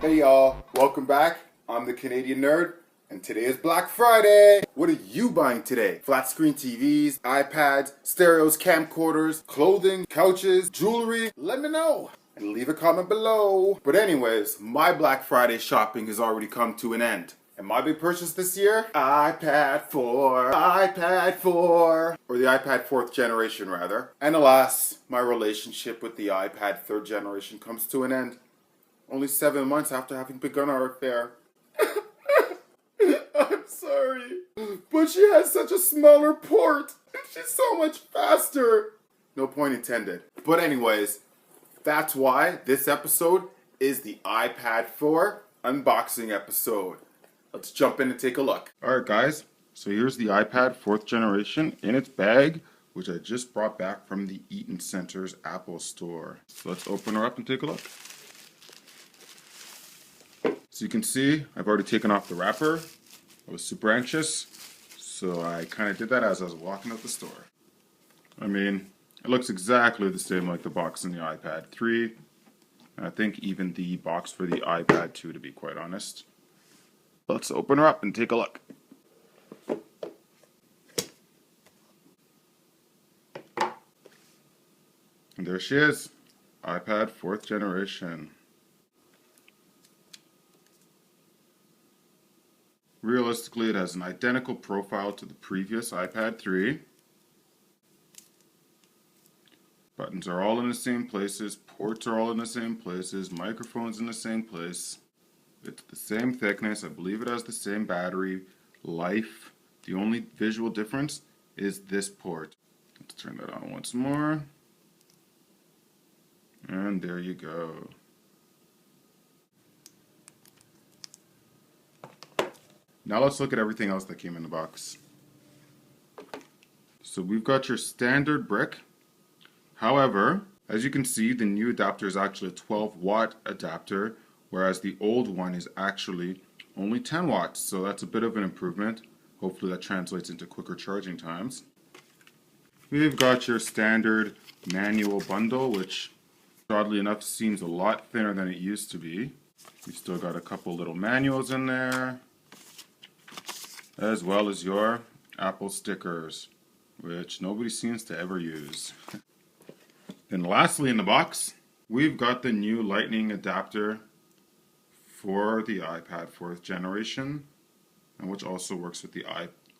Hey y'all, welcome back. I'm the Canadian Nerd, and today is Black Friday. What are you buying today? Flat screen TVs, iPads, stereos, camcorders, clothing, couches, jewelry? Let me know and leave a comment below. But anyways, my Black Friday shopping has already come to an end. And my big purchase this year? iPad 4, or the iPad 4th generation rather. And alas, my relationship with the iPad 3rd generation comes to an end. Only 7 months after having begun our affair. I'm sorry, but she has such a smaller port. She's so much faster. No point intended. But anyways, that's why this episode is the iPad 4 unboxing episode. Let's jump in and take a look. Alright guys, so here's the iPad 4th generation in its bag, which I just brought back from the Eaton Center's Apple store. So let's open her up and take a look. So you can see, I've already taken off the wrapper. I was super anxious, so I kind of did that as I was walking out the store. I mean, it looks exactly the same like the box in the iPad 3. And I think even the box for the iPad 2, to be quite honest. Let's open her up and take a look. And there she is, iPad 4th generation. Realistically, it has an identical profile to the previous iPad 3. Buttons are all in the same places, ports are all in the same places, microphones in the same place. It's the same thickness, I believe it has the same battery life. The only visual difference is this port. Let's turn that on once more. And there you go. Now let's look at everything else that came in the box. So we've got your standard brick. However, as you can see, the new adapter is actually a 12-watt adapter, whereas the old one is actually only 10 watts. So that's a bit of an improvement. Hopefully that translates into quicker charging times. We've got your standard manual bundle, which oddly enough seems a lot thinner than it used to be. We've still got a couple little manuals in there, as well as your Apple stickers, which nobody seems to ever use. And lastly in the box, we've got the new Lightning adapter for the iPad 4th generation, and which also works with the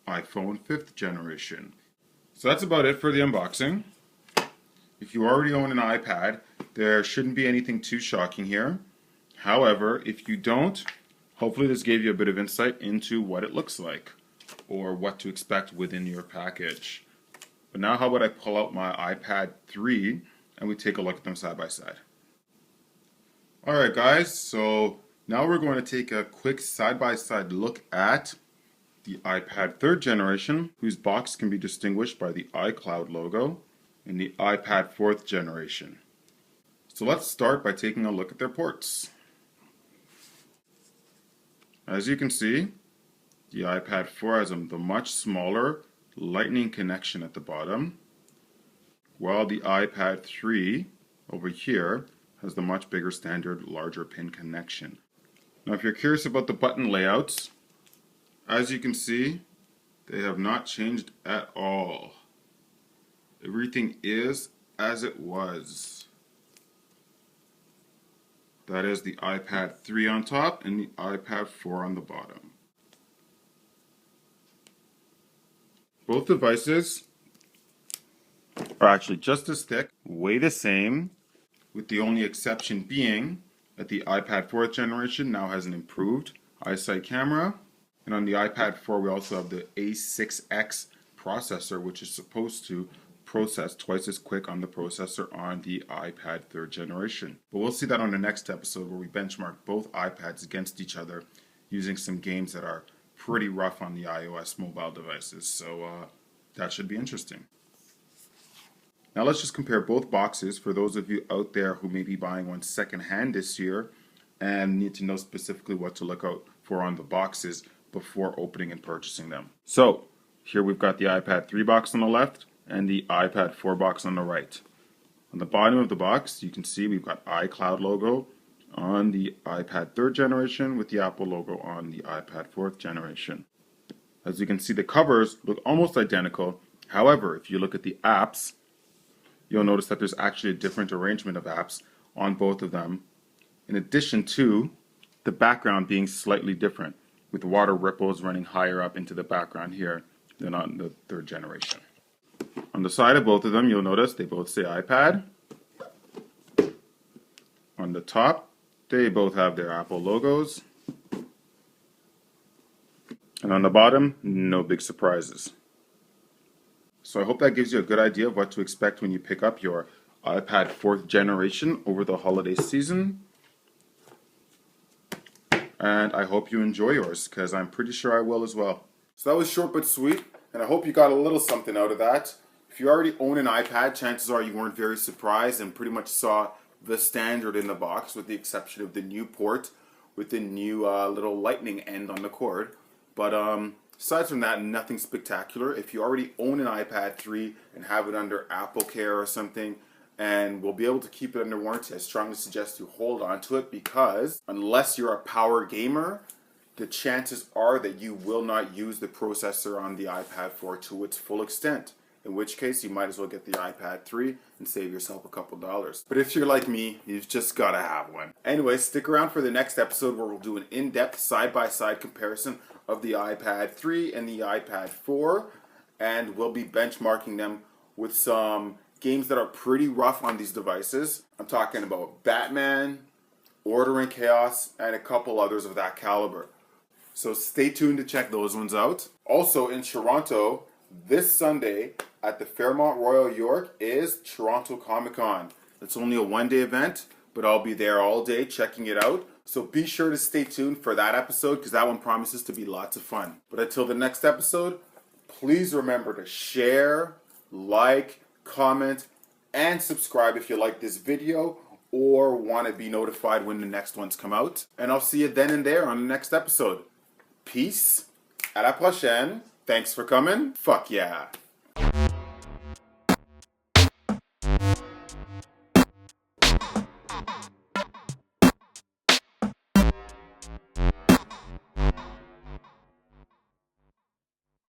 iPhone 5th generation. So that's about it for the unboxing. If you already own an iPad, there shouldn't be anything too shocking here. However, if you don't, hopefully this gave you a bit of insight into what it looks like or what to expect within your package. But now how about I pull out my iPad 3 and we take a look at them side by side. Alright guys, so now we're going to take a quick side by side look at the iPad 3rd generation, whose box can be distinguished by the iCloud logo, and the iPad 4th generation. So let's start by taking a look at their ports. As you can see, the iPad 4 has the much smaller Lightning connection at the bottom, while the iPad 3 over here has the much bigger standard larger pin connection. Now if you're curious about the button layouts, as you can see, they have not changed at all. Everything is as it was. That is the iPad 3 on top and the iPad 4 on the bottom. Both devices are actually just as thick, weigh the same, with the only exception being that the iPad 4th generation now has an improved iSight camera, and on the iPad 4 we also have the A6X processor, which is supposed to process twice as quick on the processor on the iPad 3rd generation. But we'll see that on the next episode where we benchmark both iPads against each other using some games that are pretty rough on the iOS mobile devices. So that should be interesting. Now let's just compare both boxes for those of you out there who may be buying one secondhand this year and need to know specifically what to look out for on the boxes before opening and purchasing them. So here we've got the iPad 3 box on the left and the iPad 4 box on the right. On the bottom of the box, you can see we've got iCloud logo on the iPad 3rd generation with the Apple logo on the iPad 4th generation. As you can see, the covers look almost identical. However, if you look at the apps, you'll notice that there's actually a different arrangement of apps on both of them, in addition to the background being slightly different, with water ripples running higher up into the background here than on the 3rd generation. On the side of both of them, you'll notice they both say iPad. On the top, they both have their Apple logos. And on the bottom, no big surprises. So I hope that gives you a good idea of what to expect when you pick up your iPad 4th generation over the holiday season. And I hope you enjoy yours, because I'm pretty sure I will as well. So that was short but sweet, and I hope you got a little something out of that. If you already own an iPad, chances are you weren't very surprised and pretty much saw the standard in the box, with the exception of the new port with the new little lightning end on the cord. But aside from that, nothing spectacular. If you already own an iPad 3 and have it under Apple Care or something, and will be able to keep it under warranty, I strongly suggest you hold on to it, because unless you're a power gamer, the chances are that you will not use the processor on the iPad 4 to its full extent. In which case, you might as well get the iPad 3 and save yourself a couple dollars. But if you're like me, you've just got to have one. Anyway, stick around for the next episode where we'll do an in-depth side-by-side comparison of the iPad 3 and the iPad 4. And we'll be benchmarking them with some games that are pretty rough on these devices. I'm talking about Batman, Order and Chaos, and a couple others of that caliber. So stay tuned to check those ones out. Also in Toronto, this Sunday at the Fairmont Royal York is Toronto Comic Con. It's only a one-day event, but I'll be there all day checking it out. So be sure to stay tuned for that episode, because that one promises to be lots of fun. But until the next episode, please remember to share, like, comment, and subscribe if you like this video or want to be notified when the next ones come out. And I'll see you then and there on the next episode. Peace. À la prochaine. Thanks for coming. Fuck yeah.